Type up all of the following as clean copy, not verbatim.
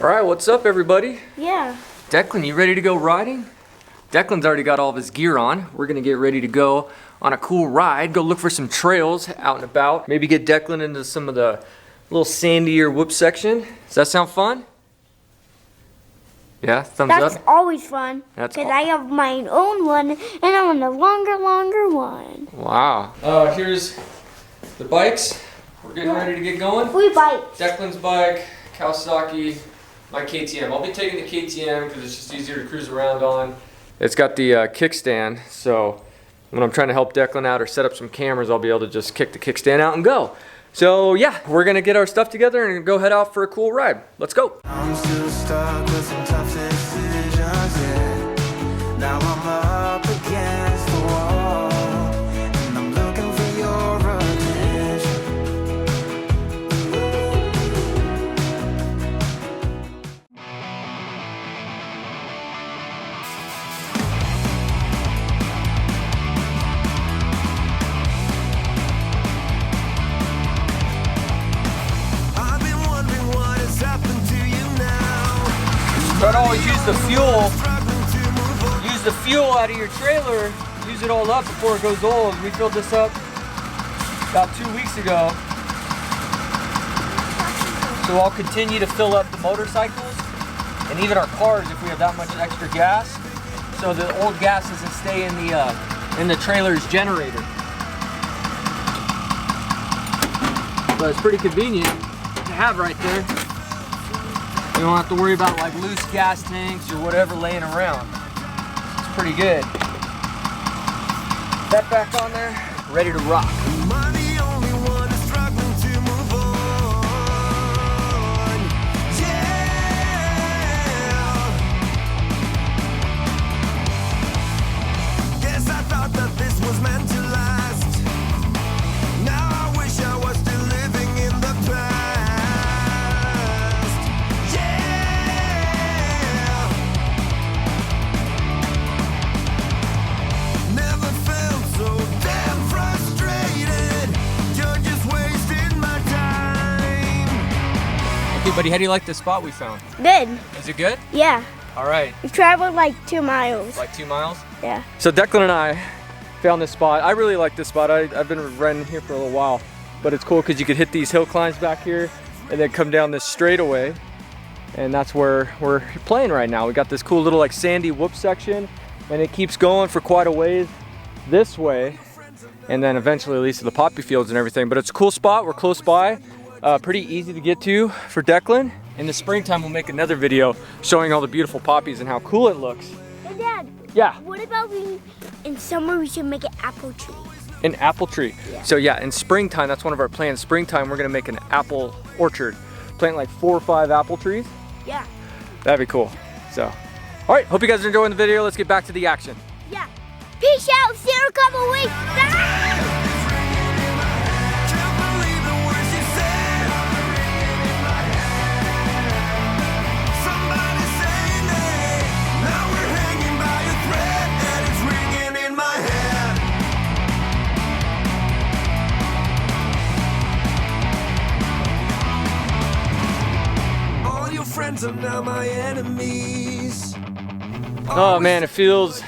All right, what's up, everybody? Yeah. Declan, you ready to go riding? Declan's already got all of his gear on. We're gonna get ready to go on a cool ride, go look for some trails out and about. Maybe get Declan into some of the little sandier whoop section. Does that sound fun? Yeah, thumbs up. That's always fun. That's because I have my own one, and I want a longer one. Wow. Here's the bikes. We're getting ready to get going. 3 bikes. Declan's bike, Kawasaki, my KTM. I'll be taking the KTM because it's just easier to cruise around on. It's got the kickstand, so when I'm trying to help Declan out or set up some cameras, I'll be able to just kick the kickstand out and go. So yeah, we're gonna get our stuff together and go head out for a cool ride. Let's go. I'm still stuck with some tough decisions, yeah. Now I'm up against the wall, and I'm looking for your attention. I've been wondering what has happened to you now. Try to always use the fuel. Use the fuel out of your trailer. Use it all up before it goes old. We filled this up about 2 weeks ago. So I'll continue to fill up the motorcycles and even our cars if we have that much extra gas. So the old gas doesn't stay in the trailer's generator. But it's pretty convenient to have right there. You don't have to worry about like loose gas tanks or whatever laying around. It's pretty good. That back on there, ready to rock. Am I the only one who's struggling to move on? Yeah. Guess I thought that this was meant to last. Now I wish I was still living in the past. Yeah. Never felt so damn frustrated. You're just wasting my time. Okay, buddy, how do you like the spot we found? Good. Is it good? Yeah. All right, We traveled like 2 miles. like 2 miles? Yeah. So Declan and I found this spot. I really like this spot. I've been riding here for a little while, but it's cool because you could hit these hill climbs back here and then come down this straightaway, and that's where we're playing right now. We got this cool little like sandy whoop section, and it keeps going for quite a ways this way, and then eventually leads to the poppy fields and everything. But it's a cool spot. We're close by, pretty easy to get to for Declan. In the springtime, we'll make another video showing all the beautiful poppies and how cool it looks. Hey, Dad. Yeah. What about in summer we should make an apple tree? An apple tree. Yeah. So yeah, in springtime, that's one of our plans. Springtime, we're gonna make an apple orchard. Plant like 4 or 5 apple trees. Yeah. That'd be cool. So, all right, hope you guys are enjoying the video. Let's get back to the action. Yeah. Peace out. See you in a couple weeks. Bye. Can't believe the words you said. Somebody save me. Now we're hanging by a thread and it's ringing in my head. All your friends are now my enemies. Oh man, it feels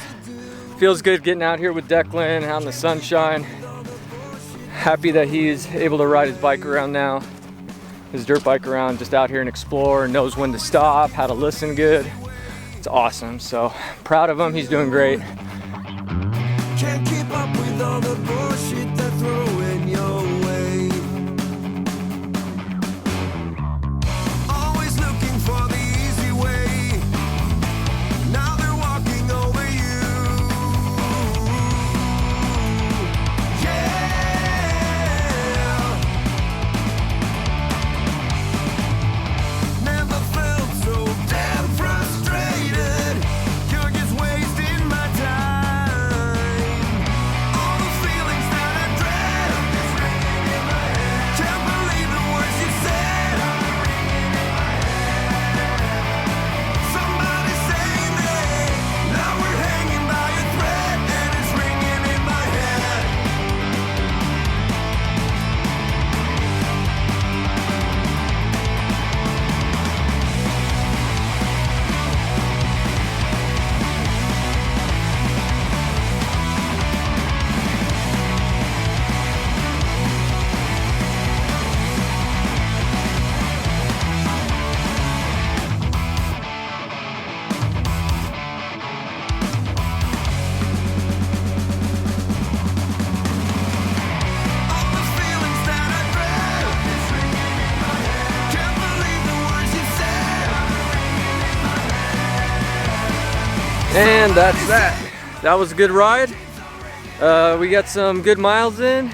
good getting out here with Declan out in the sunshine. Happy that he's able to ride his bike around now. His dirt bike around, just out here and explore, knows when to stop, how to listen good. It's awesome. So proud of him, he's doing great. Can't keep up with all the bullshit they're throwing your way. Always looking for the easy way. Now they're walking over you. Yeah. Never felt so damn frustrated. You're just wasting my time. And that's that. That was a good ride. We got some good miles in.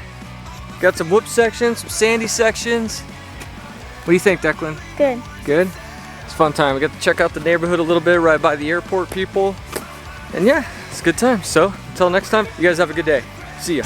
Got some whoop sections, some sandy sections. What do you think, Declan? Good. Good? It's a fun time. We got to check out the neighborhood a little bit right by the airport, people. And yeah, it's a good time. So until next time, you guys have a good day. See ya.